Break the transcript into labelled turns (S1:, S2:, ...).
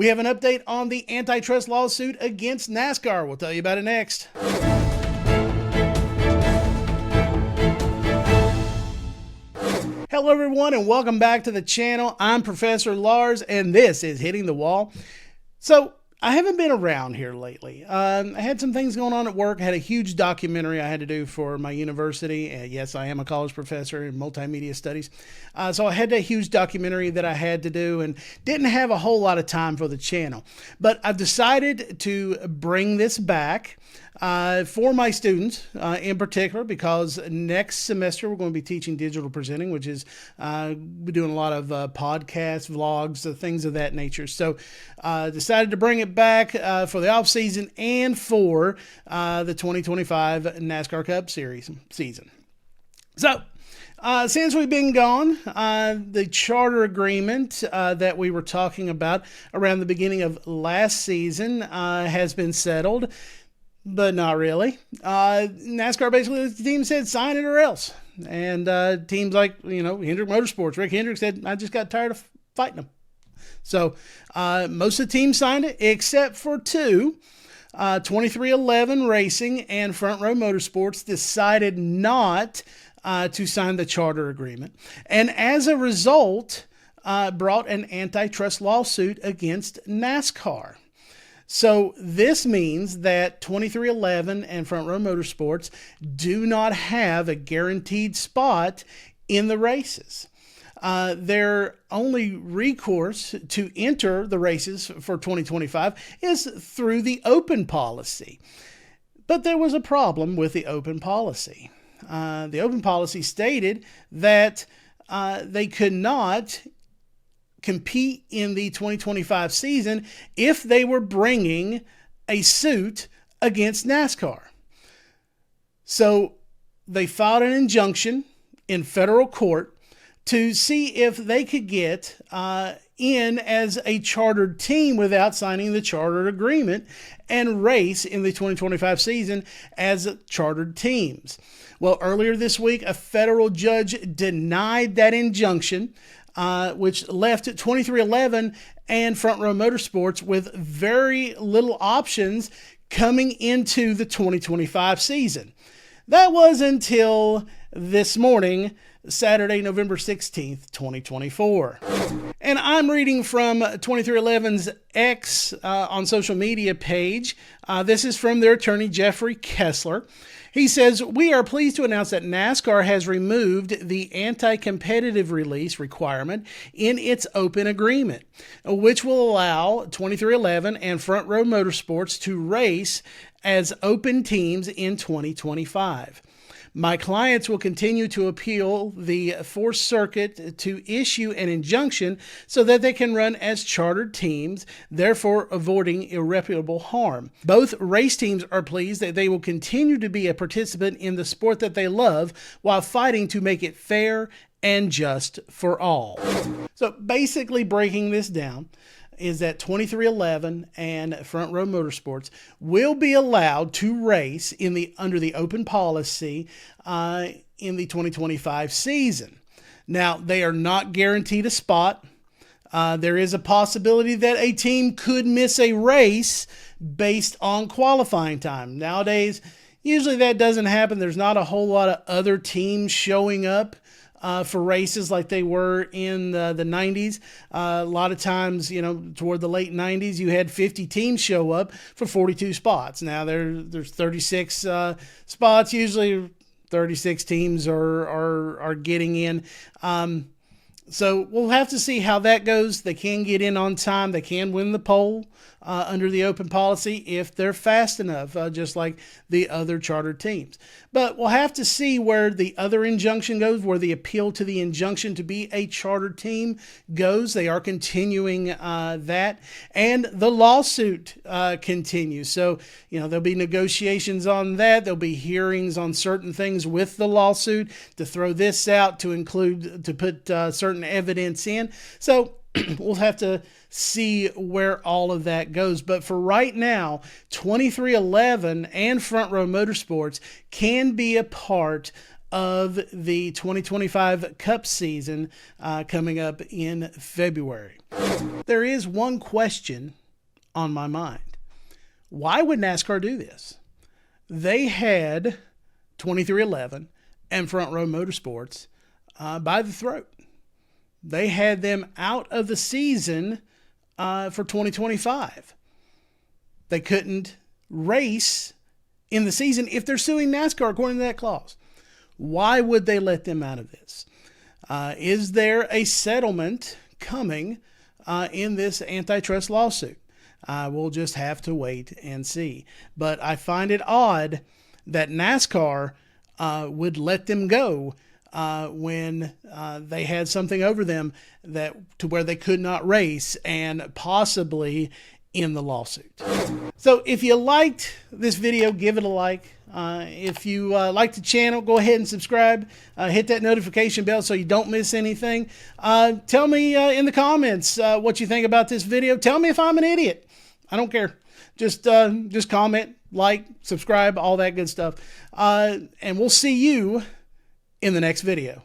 S1: We have an update on the antitrust lawsuit against NASCAR. We'll tell you about it next. Hello everyone and welcome back to the channel. I'm Professor Lars and this is Hitting the Wall. So I haven't been around here lately. I had some things going on at work. I had a huge documentary I had to do for my university. Yes, I am a college professor in multimedia studies. So I had a huge documentary that I had to do and didn't have a whole lot of time for the channel. But I've decided to bring this back for my students in particular, because next semester we're going to be teaching digital presenting, which is we're doing a lot of podcasts, vlogs, things of that nature. So decided to bring it back for the off season and for the 2025 NASCAR Cup Series season. So since we've been gone, the charter agreement that we were talking about around the beginning of last season has been settled. But not really. NASCAR basically, the team said, sign it or else. And teams like, Hendrick Motorsports, Rick Hendrick said, I just got tired of fighting them. So most of the teams signed it, except for two. 2311 Racing and Front Row Motorsports decided not to sign the charter agreement. And as a result, brought an antitrust lawsuit against NASCAR. So this means that 2311 and Front Row Motorsports do not have a guaranteed spot in the races. Their only recourse to enter the races for 2025 is through the open policy. But there was a problem with the open policy. The open policy stated that they could not compete in the 2025 season if they were bringing a suit against NASCAR. So they filed an injunction in federal court to see if they could get in as a chartered team without signing the chartered agreement and race in the 2025 season as chartered teams. Well, earlier this week, a federal judge denied that injunction, which left 2311 and Front Row Motorsports with very little options coming into the 2025 season. That was until this morning, Saturday, November 16th, 2024. And I'm reading from 2311's X on social media page. This is from their attorney, Jeffrey Kessler. He says, we are pleased to announce that NASCAR has removed the anti-competitive release requirement in its open agreement, which will allow 2311 and Front Row Motorsports to race as open teams in 2025. My clients will continue to appeal the Fourth Circuit to issue an injunction so that they can run as chartered teams, therefore avoiding irreparable harm. Both race teams are pleased that they will continue to be a participant in the sport that they love while fighting to make it fair and just for all. So basically breaking this down, is that 2311 and Front Row Motorsports will be allowed to race under the open policy in the 2025 season. Now, they are not guaranteed a spot. There is a possibility that a team could miss a race based on qualifying time. Nowadays, usually that doesn't happen. There's not a whole lot of other teams showing up for races like they were in the 90s. A lot of times, toward the late 90s, you had 50 teams show up for 42 spots. Now there's 36 spots. Usually 36 teams are getting in. So we'll have to see how that goes. They can get in on time. They can win the pole under the open policy if they're fast enough, just like the other chartered teams. But we'll have to see where the other injunction goes, where the appeal to the injunction to be a chartered team goes. They are continuing that. And the lawsuit continues. So, there'll be negotiations on that. There'll be hearings on certain things with the lawsuit to throw this out, to put certain evidence in. So we'll have to see where all of that goes. But for right now, 2311 and Front Row Motorsports can be a part of the 2025 Cup season coming up in February. There is one question on my mind. Why would NASCAR do this? They had 2311 and Front Row Motorsports by the throat. They had them out of the season for 2025. They couldn't race in the season if they're suing NASCAR according to that clause. Why would they let them out of this? Is there a settlement coming in this antitrust lawsuit? We'll just have to wait and see. But I find it odd that NASCAR would let them go when they had something over them that to where they could not race and possibly in the lawsuit. So if you liked this video, give it a like. If you like the channel, go ahead and subscribe. Hit that notification bell so you don't miss anything. Tell me in the comments what you think about this video. Tell me if I'm an idiot. I don't care. Just comment, like, subscribe, all that good stuff. And we'll see you in the next video.